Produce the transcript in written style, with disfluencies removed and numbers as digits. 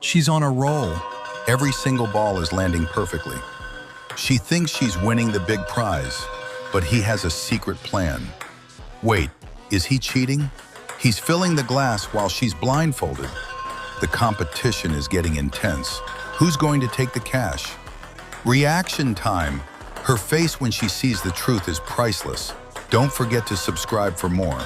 She's on a roll. Every single ball is landing perfectly. She thinks she's winning the big prize, but he has a secret plan. Wait, is he cheating? He's filling the glass while she's blindfolded. The competition is getting intense. Who's going to take the cash? Reaction time. Her face when she sees the truth is priceless. Don't forget to subscribe for more.